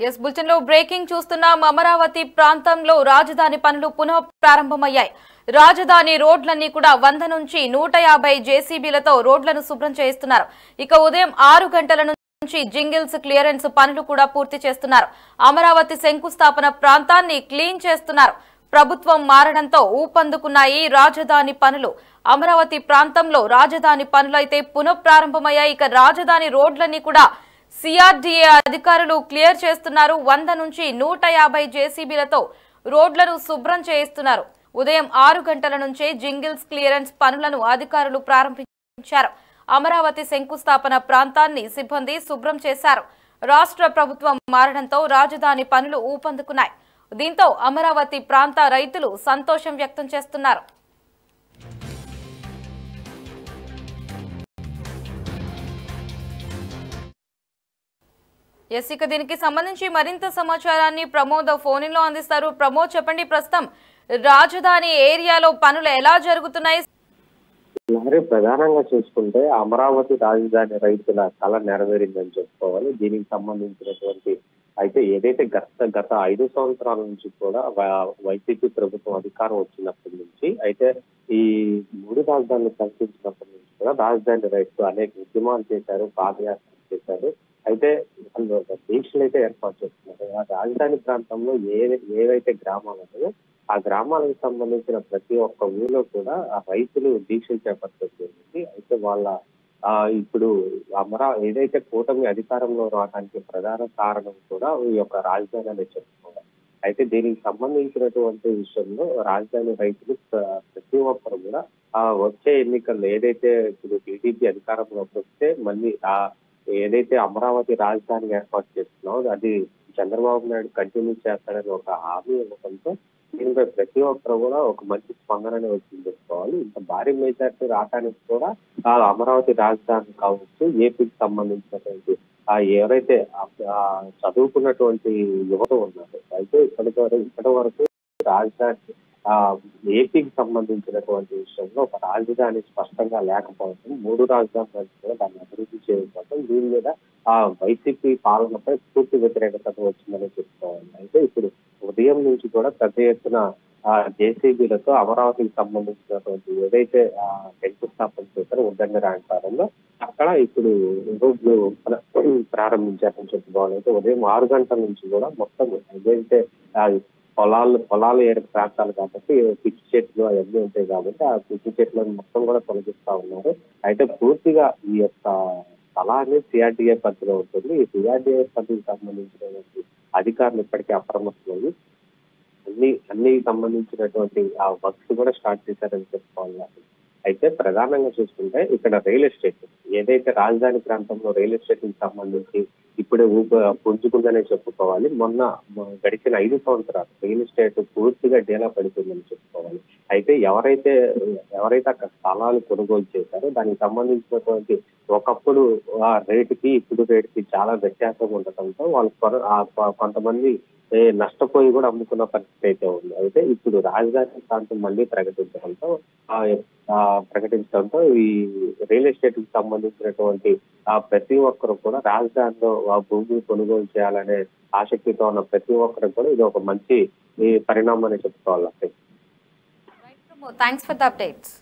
Yes bulletin లో breaking చూస్తున్నాం. అమరావతి ప్రాంతంలో రాజధాని పనులు పునః ప్రారంభమయ్యాయి. రాజధాని రోడ్లన్నీ కూడా 100 నుంచి 150 జేసీబీలతో రోడ్లను శుభ్రం చేయిస్తున్నారు. ఇక ఉదయం 6 గంటల నుంచి జింగిల్స్ క్లియరెన్స్ పనులు కూడా పూర్తి చేస్తున్నారు. అమరావతి శంకుస్థాపన ప్రాంతాన్ని క్లీన్ చేస్తున్నారు. ప్రభుత్వం మారడంతో ఊపందుకున్నాయి రాజధాని పనులు. అమరావతి ప్రాంతంలో రాజధాని పనులైతే పునః ప్రారంభమయ్యాయి. ఇక రాజధాని రోడ్లన్నీ కూడా సిఆర్డీఏ అధికారులు క్లియర్ చేస్తున్నారు. 100 నుంచి 150 జేసీబీలతో రోడ్లను శుభ్రం చేయిస్తున్నారు. ఉదయం 6 గంటల నుంచే జింగిల్స్ క్లియరెన్స్ పనులను అధికారులు ప్రారంభించారు. అమరావతి శంకుస్థాపన ప్రాంతాన్ని సిబ్బంది శుభ్రం చేశారు. రాష్ట్ర ప్రభుత్వం మారడంతో రాజధాని పనులు ఊపందుకున్నాయి. దీంతో అమరావతి ప్రాంత రైతులు సంతోషం వ్యక్తం చేస్తున్నారు. ఇక దీనికి సంబంధించి మరింత సమాచారాన్ని ప్రమోద్ ఫోన్ లో అందిస్తారు. ప్రమోద్, చెప్పండి, ప్రస్తుతం రాజధాని ఏరియాలో పనులు ఎలా జరుగుతున్నాయి? ప్రధానంగా చూసుకుంటే అమరావతి రాజధాని రైతుల కళ నెరవేరిందని చెప్పుకోవాలి. దీనికి సంబంధించినటువంటి అయితే ఏదైతే గత 5 సంవత్సరాల నుంచి కూడా వైసీపీ ప్రభుత్వం అధికారం వచ్చినప్పటి నుంచి అయితే ఈ 3 రాజధానులు కల్పించినప్పటి నుంచి కూడా రాజధాని రైతులు అనేక ఉద్యమాలు చేశారు, పాదయాత్రలు చేశారు. అయితే దీక్షలు అయితే ఏర్పాటు చేస్తున్నారు. ఆ రాజధాని ప్రాంతంలో ఏవైతే గ్రామాలు ఉన్నాయో ఆ గ్రామాలకు సంబంధించిన ప్రతి ఒక్క ఊళ్ళో కూడా ఆ రైతులు దీక్షలు చేపట్టడం జరిగింది. అయితే వాళ్ళ ఇప్పుడు ఏదైతే కూటమి అధికారంలో రావడానికి ప్రధాన కారణం కూడా ఈ యొక్క రాజధాని అనేది చెప్పుకోవాలి. అయితే దీనికి సంబంధించినటువంటి విషయంలో రాజధాని రైతులు ప్రతి ఒక్కరు కూడా వచ్చే ఎన్నికల్లో ఏదైతే ఇప్పుడు టీడీపీ అధికారంలోకి వస్తే మళ్ళీ ఏదైతే అమరావతి రాజధాని ఏర్పాటు చేస్తున్నామో అది చంద్రబాబు నాయుడు కంటిన్యూ చేస్తాడని ఒక హామీ ఇవ్వడంతో దీనిపై ప్రతి ఒక్కరు కూడా ఒక మంచి స్పందనని వచ్చింది చెప్పుకోవాలి. ఇంత భారీ మెజార్టీ రావడానికి కూడా అమరావతి రాజధాని కావచ్చు, ఏపీకి సంబంధించినటువంటి ఎవరైతే చదువుకున్నటువంటి యువత ఉన్నారు అయితే ఇప్పటి వరకు రాజధాని ఏపీకి సంబంధించినటువంటి విషయంలో ఒక రాజధాని స్పష్టంగా లేకపోవడం, 3 రాజధానులు కూడా దాన్ని అభివృద్ధి చేయకపోవడం, దీని మీద వైసీపీ పాలనపై పూర్తి వ్యతిరేకత వచ్చిందని చెప్పుకోవాలి. అయితే ఇప్పుడు ఉదయం నుంచి కూడా పెద్ద ఎత్తున జేసీబీలతో అమరావతికి సంబంధించినటువంటి ఏదైతే శంకుస్థాపన చేశారో ఉద్దండ రాయపాలెంలో అక్కడ ఇప్పుడు రోడ్లు ప్రారంభించారని చెప్పుకోవాలి. అయితే ఉదయం 6 గంటల నుంచి కూడా మొత్తం ఏదైతే పొలాలు ఏరే ప్రాంతాలు కాబట్టి పిచ్చి చెట్లు అవన్నీ ఉంటాయి కాబట్టి ఆ పిచ్చి చెట్లను మొత్తం కూడా తొలగిస్తా ఉన్నారు. అయితే పూర్తిగా ఈ యొక్క స్థలాన్ని సిఆర్డీఏ పరిధిలో ఉంటుంది. ఈ సిఆర్డీఏ పరిధికి సంబంధించినటువంటి అధికారులు ఇప్పటికే అప్రమత్తమయ్యి అన్ని సంబంధించినటువంటి ఆ వర్క్స్ కూడా స్టార్ట్ చేశారని చెప్పుకోవాలి. అయితే ప్రధానంగా చూసుకుంటే ఇక్కడ రియల్ ఎస్టేట్ ఏదైతే రాజధాని ప్రాంతంలో రియల్ ఎస్టేట్ కి సంబంధించి ఇప్పుడే పుంజుకుందనే చెప్పుకోవాలి. మొన్న గడిచిన 5 సంవత్సరాలు రియల్ ఎస్టేట్ పూర్తిగా డేలా పడిపోయిందని చెప్పుకోవాలి. అయితే ఎవరైతే అక్కడ స్థలాలు కొనుగోలు చేశారో దానికి సంబంధించినటువంటి ఒకప్పుడు రేటుకి ఇప్పుడు రేటుకి చాలా వ్యత్యాసం ఉండటంతో వాళ్ళు కొంతమంది నష్టపోయి కూడా అమ్ముకున్న పరిస్థితి అయితే ఉంది. అయితే ఇప్పుడు రాజధాని ప్రాంతం మళ్ళీ ప్రకటించడంతో ఈ రియల్ ఎస్టేట్ కి సంబంధించినటువంటి ప్రతి ఒక్కరు కూడా రాజధానిలో భూమిని కొనుగోలు చేయాలనే ఆసక్తితో ఉన్న ప్రతి ఒక్కరు కూడా ఇది ఒక మంచి పరిణామం అని చెప్పుకోవాలి. Thanks for the updates.